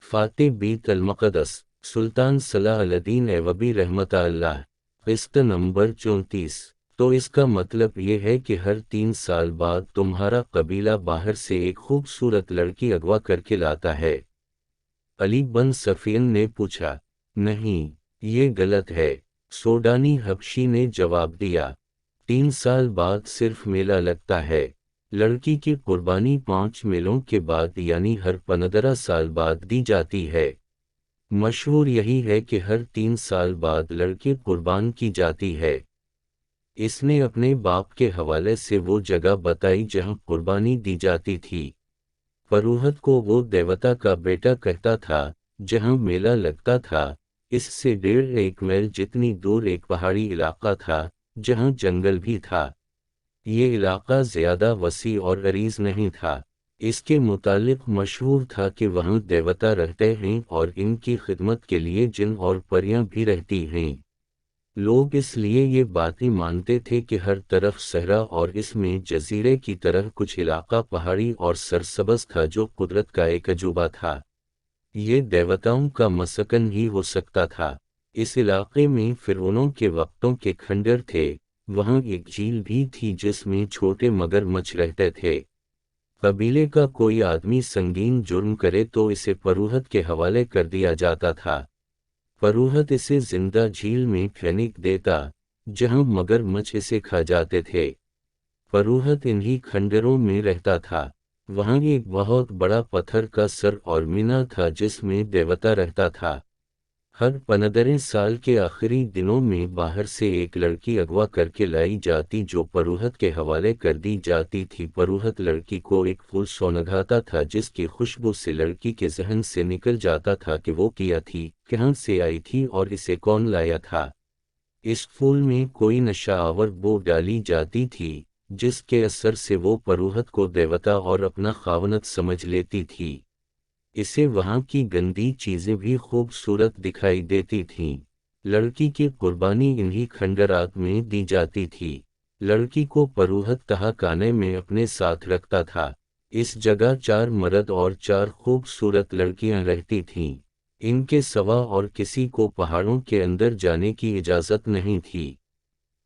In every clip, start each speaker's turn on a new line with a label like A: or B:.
A: فاتح بیت المقدس سلطان صلاح الدین ایوبی رحمۃ اللہ، قسط نمبر 34۔ تو اس کا مطلب یہ ہے کہ ہر 3 سال بعد تمہارا قبیلہ باہر سے ایک خوبصورت لڑکی اغوا کر کے لاتا ہے۔ علی بن سفین نے پوچھا، نہیں، یہ غلط ہے۔ سوڈانی حبشی نے جواب دیا، 3 سال بعد صرف میلہ لگتا ہے۔ لڑکی کی قربانی 5 میلوں کے بعد یعنی ہر 15 سال بعد دی جاتی ہے۔ مشہور یہی ہے کہ ہر 3 سال بعد لڑکی قربان کی جاتی ہے۔ اس نے اپنے باپ کے حوالے سے وہ جگہ بتائی جہاں قربانی دی جاتی تھی۔ پروہت کو وہ دیوتا کا بیٹا کہتا تھا۔ جہاں میلہ لگتا تھا اس سے 1.5 میل جتنی دور ایک پہاڑی علاقہ تھا جہاں جنگل بھی تھا۔ یہ علاقہ زیادہ وسیع اور عریض نہیں تھا۔ اس کے متعلق مشہور تھا کہ وہاں دیوتا رہتے ہیں اور ان کی خدمت کے لیے جن اور پریاں بھی رہتی ہیں۔ لوگ اس لیے یہ باتیں مانتے تھے کہ ہر طرف صحرا اور اس میں جزیرے کی طرح کچھ علاقہ پہاڑی اور سرسبز تھا جو قدرت کا ایک عجوبہ تھا۔ یہ دیوتاؤں کا مسکن ہی ہو سکتا تھا۔ اس علاقے میں فرعونوں کے وقتوں کے کھنڈر تھے۔ وہاں ایک جھیل بھی تھی جس میں چھوٹے مگرمچھ رہتے تھے۔ قبیلے کا کوئی آدمی سنگین جرم کرے تو اسے پروہت کے حوالے کر دیا جاتا تھا۔ پروہت اسے زندہ جھیل میں پھینک دیتا جہاں مگرمچھ اسے کھا جاتے تھے۔ پروہت انہی کھنڈروں میں رہتا تھا۔ وہاں ایک بہت بڑا پتھر کا سر اور مینہ تھا جس میں دیوتا رہتا تھا۔ ہر 15 سال کے آخری دنوں میں باہر سے ایک لڑکی اغوا کر کے لائی جاتی جو پروہت کے حوالے کر دی جاتی تھی۔ پروہت لڑکی کو ایک پھول سونگھاتا تھا جس کی خوشبو سے لڑکی کے ذہن سے نکل جاتا تھا کہ وہ کیا تھی، کہاں سے آئی تھی اور اسے کون لایا تھا۔ اس پھول میں کوئی نشہ آور بو ڈالی جاتی تھی جس کے اثر سے وہ پروہت کو دیوتا اور اپنا خاوند سمجھ لیتی تھی۔ اسے وہاں کی گندی چیزیں بھی خوبصورت دکھائی دیتی تھیں۔ لڑکی کی قربانی انہی کھنڈرات میں دی جاتی تھی۔ لڑکی کو پروہت تہاخانے میں اپنے ساتھ رکھتا تھا۔ اس جگہ 4 مرد اور 4 خوبصورت لڑکیاں رہتی تھیں۔ ان کے سوا اور کسی کو پہاڑوں کے اندر جانے کی اجازت نہیں تھی۔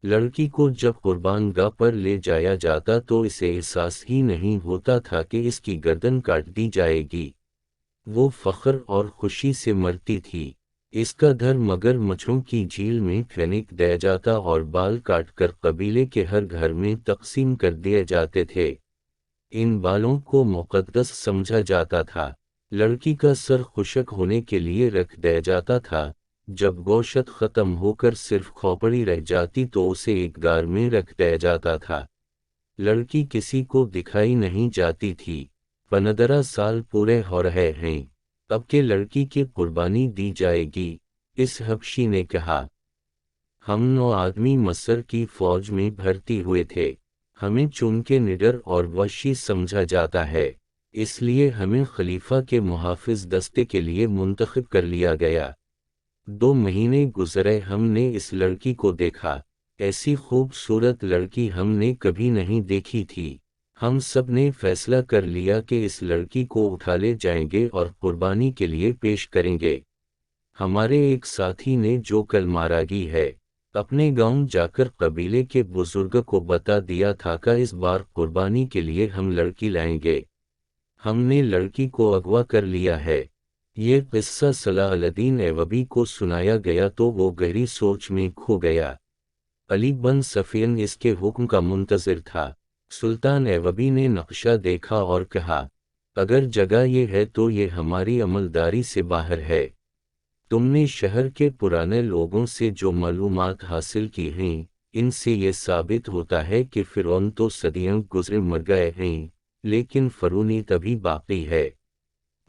A: لڑکی کو جب قربان گاہ پر لے جایا جاتا تو اسے احساس ہی نہیں ہوتا تھا کہ اس کی گردن کاٹ دی جائے گی۔ وہ فخر اور خوشی سے مرتی تھی۔ اس کا دھر مگرمچھوں کی جھیل میں پھینک دیا جاتا اور بال کاٹ کر قبیلے کے ہر گھر میں تقسیم کر دیے جاتے تھے۔ ان بالوں کو مقدس سمجھا جاتا تھا۔ لڑکی کا سر خشک ہونے کے لیے رکھ دیا جاتا تھا۔ جب گوشت ختم ہو کر صرف کھوپڑی رہ جاتی تو اسے ایک غار میں رکھ دیا جاتا تھا۔ لڑکی کسی کو دکھائی نہیں جاتی تھی۔ 15 سال پورے ہو رہے ہیں، اب کہ لڑکی کی قربانی دی جائے گی۔ اس حبشی نے کہا، ہم 9 آدمی مصر کی فوج میں بھرتی ہوئے تھے۔ ہمیں چونکہ نڈر اور وحشی سمجھا جاتا ہے، اس لیے ہمیں خلیفہ کے محافظ دستے کے لیے منتخب کر لیا گیا۔ 2 مہینے گزرے، ہم نے اس لڑکی کو دیکھا۔ ایسی خوبصورت لڑکی ہم نے کبھی نہیں دیکھی تھی۔ ہم سب نے فیصلہ کر لیا کہ اس لڑکی کو اٹھا لے جائیں گے اور قربانی کے لیے پیش کریں گے۔ ہمارے ایک ساتھی نے جو کل مارا گئی ہے، اپنے گاؤں جا کر قبیلے کے بزرگ کو بتا دیا تھا کہ اس بار قربانی کے لیے ہم لڑکی لائیں گے۔ ہم نے لڑکی کو اغوا کر لیا ہے۔ یہ قصہ صلاح الدین ایوبی کو سنایا گیا تو وہ گہری سوچ میں کھو گیا۔ علی بن سفین اس کے حکم کا منتظر تھا۔ سلطان ایوبی نے نقشہ دیکھا اور کہا، اگر جگہ یہ ہے تو یہ ہماری عملداری سے باہر ہے۔ تم نے شہر کے پرانے لوگوں سے جو معلومات حاصل کی ہیں، ان سے یہ ثابت ہوتا ہے کہ فرعون تو صدیاں گزرے مر گئے ہیں، لیکن فرعونی تبھی باقی ہے۔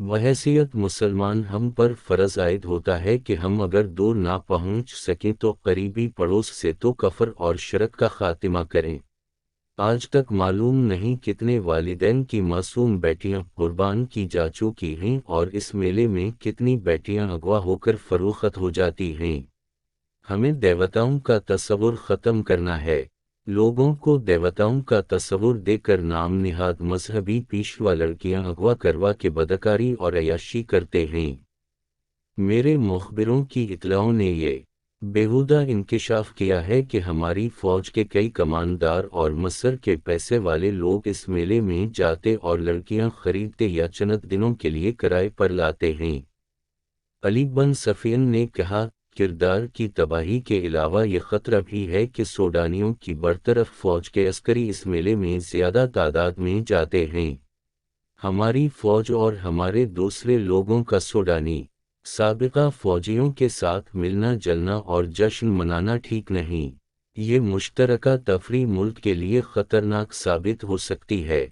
A: بحیثیت مسلمان ہم پر فرض عائد ہوتا ہے کہ ہم اگر دور نہ پہنچ سکیں تو قریبی پڑوس سے تو کفر اور شرک کا خاتمہ کریں۔ آج تک معلوم نہیں کتنے والدین کی معصوم بیٹیاں قربان کی جا چکی ہیں اور اس میلے میں کتنی بیٹیاں اغوا ہو کر فروخت ہو جاتی ہیں۔ ہمیں دیوتاؤں کا تصور ختم کرنا ہے۔ لوگوں کو دیوتاؤں کا تصور دے کر نام نہاد مذہبی پیشوا لڑکیاں اغوا کروا کے بدکاری اور عیاشی کرتے ہیں۔ میرے مخبروں کی اطلاعوں نے یہ بیہودہ انکشاف کیا ہے کہ ہماری فوج کے کئی کماندار اور مصر کے پیسے والے لوگ اس میلے میں جاتے اور لڑکیاں خریدتے یا چند دنوں کے لیے کرائے پر لاتے ہیں۔ علی بن سفین نے کہا، کردار کی تباہی کے علاوہ یہ خطرہ بھی ہے کہ سوڈانیوں کی برطرف فوج کے عسکری اس میلے میں زیادہ تعداد میں جاتے ہیں۔ ہماری فوج اور ہمارے دوسرے لوگوں کا سوڈانی سابقہ فوجیوں کے ساتھ ملنا جلنا اور جشن منانا ٹھیک نہیں۔ یہ مشترکہ تفریح ملک کے لیے خطرناک ثابت ہو سکتی ہے۔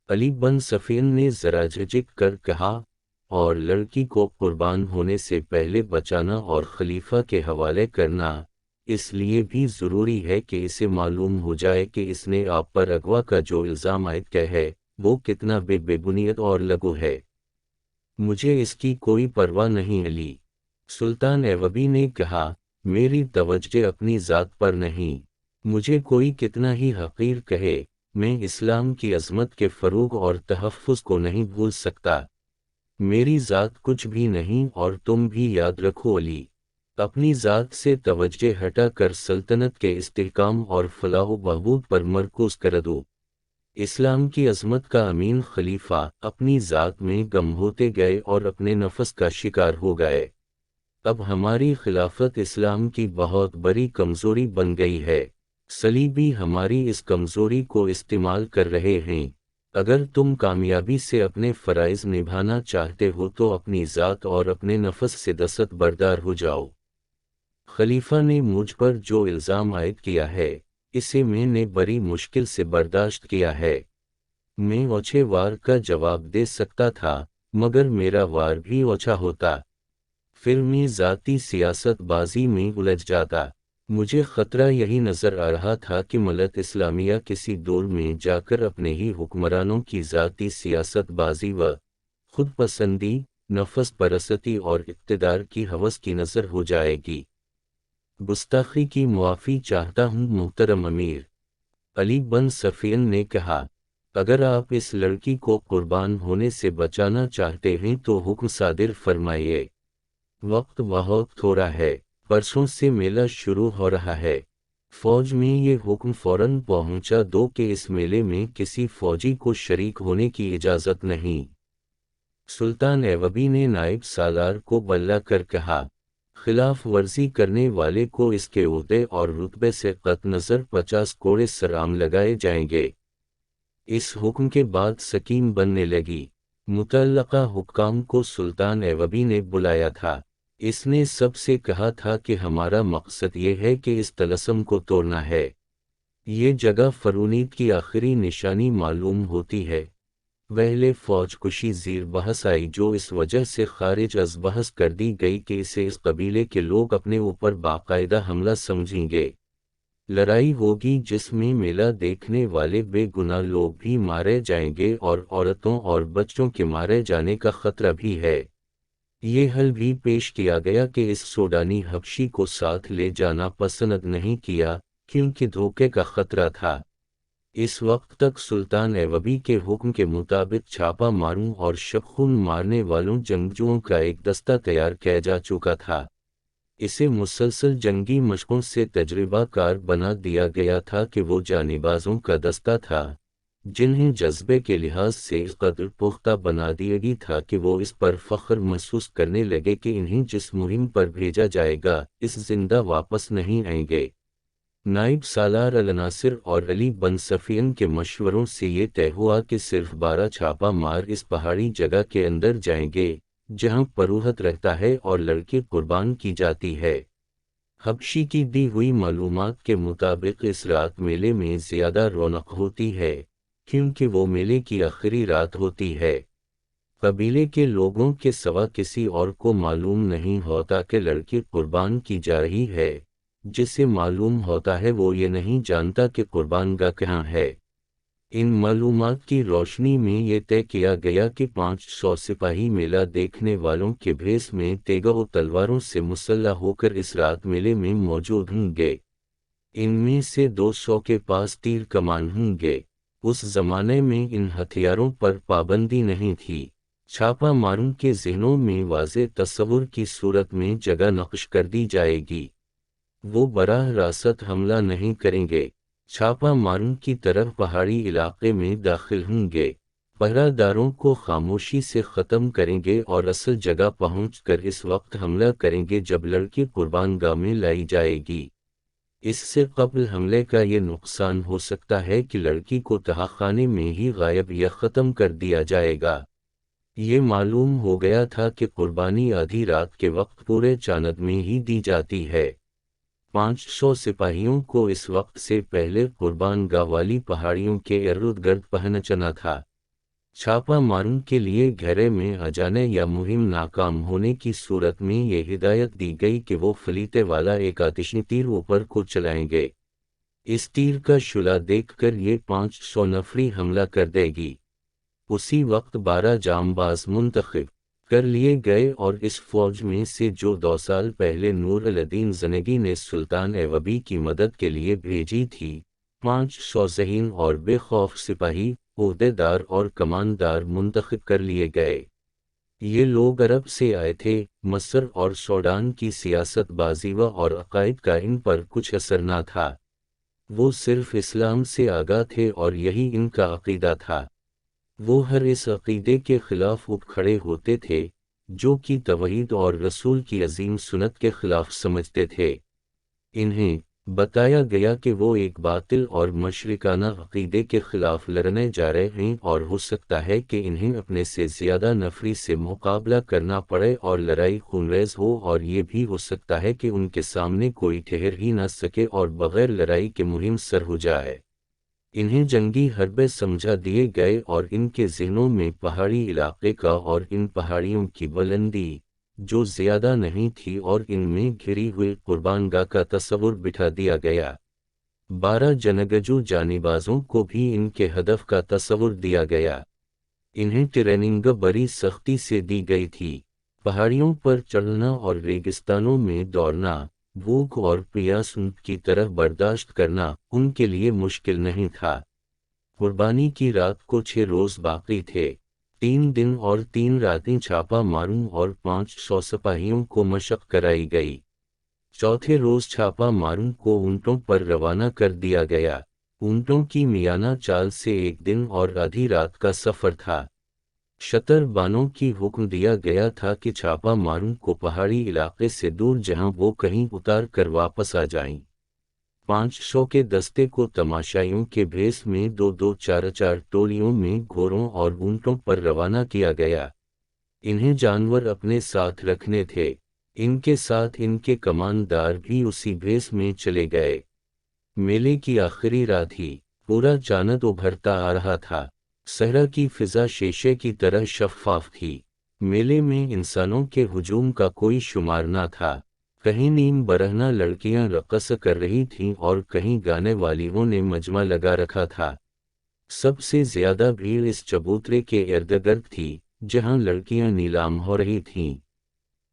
A: علی بن سفین نے ذرا جھجک کر کہا، اور لڑکی کو قربان ہونے سے پہلے بچانا اور خلیفہ کے حوالے کرنا، اس لیے بھی ضروری ہے کہ اسے معلوم ہو جائے کہ اس نے آپ پر اغوا کا جو الزام عائد کیا ہے وہ کتنا بے بنیاد اور لغو ہے۔ مجھے اس کی کوئی پرواہ نہیں۔ علی سلطان ایوبی نے کہا، میری توجہ اپنی ذات پر نہیں، مجھے کوئی کتنا ہی حقیر کہے، میں اسلام کی عظمت کے فروغ اور تحفظ کو نہیں بھول سکتا۔ میری ذات کچھ بھی نہیں، اور تم بھی یاد رکھو علی، اپنی ذات سے توجہ ہٹا کر سلطنت کے استحکام اور فلاح و بہبود پر مرکوز کر دو۔ اسلام کی عظمت کا امین خلیفہ اپنی ذات میں گم ہوتے گئے اور اپنے نفس کا شکار ہو گئے۔ اب ہماری خلافت اسلام کی بہت بڑی کمزوری بن گئی ہے۔ صلیبی ہماری اس کمزوری کو استعمال کر رہے ہیں۔ اگر تم کامیابی سے اپنے فرائض نبھانا چاہتے ہو تو اپنی ذات اور اپنے نفس سے دست بردار ہو جاؤ۔ خلیفہ نے مجھ پر جو الزام عائد کیا ہے، اسے میں نے بڑی مشکل سے برداشت کیا ہے۔ میں اوچھے وار کا جواب دے سکتا تھا، مگر میرا وار بھی اوچھا ہوتا۔ پھر میں ذاتی سیاست بازی میں الجھ جاتا۔ مجھے خطرہ یہی نظر آ رہا تھا کہ ملت اسلامیہ کسی دور میں جا کر اپنے ہی حکمرانوں کی ذاتی سیاست بازی و خود پسندی، نفس پرستی اور اقتدار کی ہوس کی نظر ہو جائے گی۔ گستاخی کی معافی چاہتا ہوں محترم امیر، علی بن سفین نے کہا، اگر آپ اس لڑکی کو قربان ہونے سے بچانا چاہتے ہیں تو حکم صادر فرمائیے۔ وقت بہت تھوڑا ہے، پرسوں سے میلہ شروع ہو رہا ہے۔ فوج میں یہ حکم فوراً پہنچا دو کہ اس میلے میں کسی فوجی کو شریک ہونے کی اجازت نہیں۔ سلطان ایوبی نے نائب سالار کو بلا کر کہا، خلاف ورزی کرنے والے کو اس کے عہدے اور رتبے سے قطع نظر 50 کوڑے سرعام لگائے جائیں گے۔ اس حکم کے بعد سکین بننے لگی۔ متعلقہ حکام کو سلطان ایوبی نے بلایا تھا۔ اس نے سب سے کہا تھا کہ ہمارا مقصد یہ ہے کہ اس طلسم کو توڑنا ہے۔ یہ جگہ فرونیت کی آخری نشانی معلوم ہوتی ہے۔ وہلے فوج کشی زیر بحث آئی جو اس وجہ سے خارج از بحث کر دی گئی کہ اسے اس قبیلے کے لوگ اپنے اوپر باقاعدہ حملہ سمجھیں گے۔ لڑائی ہوگی جس میں میلہ دیکھنے والے بے گناہ لوگ بھی مارے جائیں گے اور عورتوں اور بچوں کے مارے جانے کا خطرہ بھی ہے۔ یہ حل بھی پیش کیا گیا کہ اس سوڈانی حبشی کو ساتھ لے جانا پسند نہیں کیا کیونکہ دھوکے کا خطرہ تھا۔ اس وقت تک سلطان ایوبی کے حکم کے مطابق چھاپا ماروں اور شبخون مارنے والوں جنگجوؤں کا ایک دستہ تیار کیا جا چکا تھا۔ اسے مسلسل جنگی مشقوں سے تجربہ کار بنا دیا گیا تھا کہ وہ جانبازوں کا دستہ تھا جنہیں جذبے کے لحاظ سے اس قدر پختہ بنا دیا گیا تھا کہ وہ اس پر فخر محسوس کرنے لگے کہ انہیں جس مہم پر بھیجا جائے گا اس زندہ واپس نہیں آئیں گے۔ نائب سالار الناصر اور علی بن سفین کے مشوروں سے یہ طے ہوا کہ صرف 12 چھاپا مار اس پہاڑی جگہ کے اندر جائیں گے جہاں پروہت رہتا ہے اور لڑکی قربان کی جاتی ہے۔ حبشی کی دی ہوئی معلومات کے مطابق اس رات میلے میں زیادہ رونق ہوتی ہے کیونکہ وہ میلے کی آخری رات ہوتی ہے۔ قبیلے کے لوگوں کے سوا کسی اور کو معلوم نہیں ہوتا کہ لڑکی قربان کی جا رہی ہے۔ جسے معلوم ہوتا ہے وہ یہ نہیں جانتا کہ قربان گاہ کہاں ہے۔ ان معلومات کی روشنی میں یہ طے کیا گیا کہ 500 سپاہی میلہ دیکھنے والوں کے بھیس میں تیگہ و تلواروں سے مسلح ہو کر اس رات میلے میں موجود ہوں گے۔ ان میں سے 200 کے پاس تیر کمان ہوں گے۔ اس زمانے میں ان ہتھیاروں پر پابندی نہیں تھی۔ چھاپا ماروں کے ذہنوں میں واضح تصور کی صورت میں جگہ نقش کر دی جائے گی۔ وہ براہ راست حملہ نہیں کریں گے، چھاپا ماروں کی طرف پہاڑی علاقے میں داخل ہوں گے، پہرہ داروں کو خاموشی سے ختم کریں گے اور اصل جگہ پہنچ کر اس وقت حملہ کریں گے جب لڑکی قربان گاہ میں لائی جائے گی۔ اس سے قبل حملے کا یہ نقصان ہو سکتا ہے کہ لڑکی کو تہخانے میں ہی غائب یا ختم کر دیا جائے گا۔ یہ معلوم ہو گیا تھا کہ قربانی آدھی رات کے وقت پورے چاند میں ہی دی جاتی ہے۔ 500 سپاہیوں کو اس وقت سے پہلے قربان گاہ والی پہاڑیوں کے ارد گرد پہنچنا تھا۔ چھاپا ماروں کے لیے گھیرے میں آ جانے یا مہم ناکام ہونے کی صورت میں یہ ہدایت دی گئی کہ وہ فلیتے والا ایک آتشی تیر اوپر کو چلائیں گے۔ اس تیر کا شعلہ دیکھ کر یہ 500 نفری حملہ کر دے گی۔ اسی وقت 12 جانباز منتخب کر لیے گئے اور اس فوج میں سے جو 2 سال پہلے نور الدین زنگی نے سلطان ایوبی کی مدد کے لیے بھیجی تھی، 500 ذہین اور بے خوف سپاہی، عہدیدار اور کماندار منتخب کر لیے گئے۔ یہ لوگ عرب سے آئے تھے، مصر اور سوڈان کی سیاست بازیوہ اور عقائد کا ان پر کچھ اثر نہ تھا۔ وہ صرف اسلام سے آگاہ تھے اور یہی ان کا عقیدہ تھا۔ وہ ہر اس عقیدے کے خلاف اٹھ کھڑے ہوتے تھے جو کہ توحید اور رسول کی عظیم سنت کے خلاف سمجھتے تھے۔ انہیں بتایا گیا کہ وہ ایک باطل اور مشرکانہ عقیدے کے خلاف لڑنے جا رہے ہیں اور ہو سکتا ہے کہ انہیں اپنے سے زیادہ نفری سے مقابلہ کرنا پڑے اور لڑائی خونریز ہو، اور یہ بھی ہو سکتا ہے کہ ان کے سامنے کوئی ٹھہر ہی نہ سکے اور بغیر لڑائی کے مہم سر ہو جائے۔ انہیں جنگی حربے سمجھا دیے گئے اور ان کے ذہنوں میں پہاڑی علاقے کا اور ان پہاڑیوں کی بلندی جو زیادہ نہیں تھی اور ان میں گھری ہوئی قربان گاہ کا تصور بٹھا دیا گیا۔ 12 جنگجو جانبازوں کو بھی ان کے ہدف کا تصور دیا گیا۔ انہیں ٹریننگ بڑی سختی سے دی گئی تھی۔ پہاڑیوں پر چڑھنا اور ریگستانوں میں دوڑنا، بھوک اور پیاس ان کی طرف برداشت کرنا ان کے لیے مشکل نہیں تھا۔ قربانی کی رات کو 6 روز باقی تھے۔ 3 دن اور 3 راتیں چھاپا ماروں اور 500 سپاہیوں کو مشق کرائی گئی۔ چوتھے روز چھاپا ماروں کو اونٹوں پر روانہ کر دیا گیا۔ اونٹوں کی میانہ چال سے 1 دن اور آدھی رات کا سفر تھا۔ شتر بانوں کی حکم دیا گیا تھا کہ چھاپا ماروں کو پہاڑی علاقے سے دور جہاں وہ کہیں اتار کر واپس آ جائیں۔ 500 کے دستے کو تماشائیوں کے بھیس میں 2-2 4-4 ٹولیوں میں گھوڑوں اور اونٹوں پر روانہ کیا گیا۔ انہیں جانور اپنے ساتھ رکھنے تھے۔ ان کے ساتھ ان کے کماندار بھی اسی بھیس میں چلے گئے۔ میلے کی آخری رات تھی، پورا چاند ابھرتا آ رہا تھا۔ صحرا کی فضا شیشے کی طرح شفاف تھی۔ میلے میں انسانوں کے ہجوم کا کوئی شمار نہ تھا۔ کہیں نیم برہنہ لڑکیاں رقص کر رہی تھیں اور کہیں گانے والیوں نے مجمع لگا رکھا تھا۔ سب سے زیادہ بھیڑ اس چبوترے کے ارد گرد تھی جہاں لڑکیاں نیلام ہو رہی تھیں۔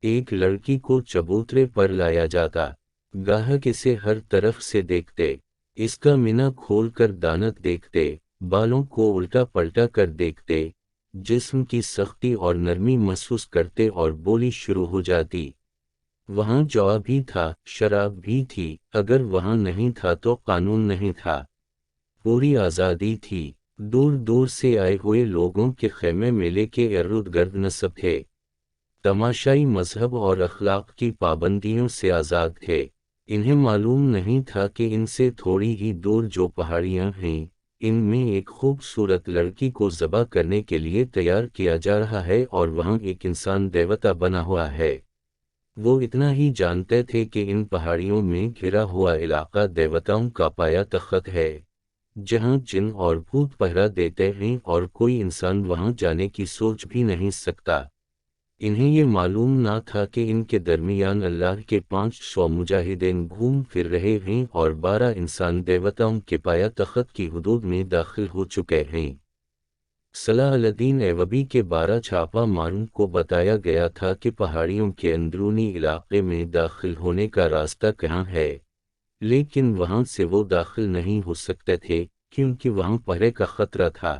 A: ایک لڑکی کو چبوترے پر لایا جاتا، گاہک اسے ہر طرف سے دیکھتے، اس کا منہ کھول کر دانت دیکھتے، بالوں کو الٹا پلٹا کر دیکھتے، جسم کی سختی اور نرمی محسوس کرتے اور بولی شروع ہو جاتی۔ وہاں جوا بھی تھا، شراب بھی تھی، اگر وہاں نہیں تھا تو قانون نہیں تھا۔ پوری آزادی تھی۔ دور دور سے آئے ہوئے لوگوں کے خیمے میلے کے ارد گرد نصب تھے۔ تماشائی مذہب اور اخلاق کی پابندیوں سے آزاد تھے۔ انہیں معلوم نہیں تھا کہ ان سے تھوڑی ہی دور جو پہاڑیاں ہیں، ان میں ایک خوبصورت لڑکی کو ذبح کرنے کے لیے تیار کیا جا رہا ہے اور وہاں ایک انسان دیوتا بنا ہوا ہے۔ وہ اتنا ہی جانتے تھے کہ ان پہاڑیوں میں گھرا ہوا علاقہ دیوتاؤں کا پایا تخت ہے، جہاں جن اور بھوت پہرا دیتے ہیں اور کوئی انسان وہاں جانے کی سوچ بھی نہیں سکتا۔ انہیں یہ معلوم نہ تھا کہ ان کے درمیان اللہ کے 500 مجاہدین گھوم پھر رہے ہیں اور 12 انسان دیوتاؤں کے پایا تخت کی حدود میں داخل ہو چکے ہیں۔ صلاح الدین ایوبی کے 12 چھاپا ماروں کو بتایا گیا تھا کہ پہاڑیوں کے اندرونی علاقے میں داخل ہونے کا راستہ کہاں ہے، لیکن وہاں سے وہ داخل نہیں ہو سکتے تھے کیونکہ وہاں پہرے کا خطرہ تھا۔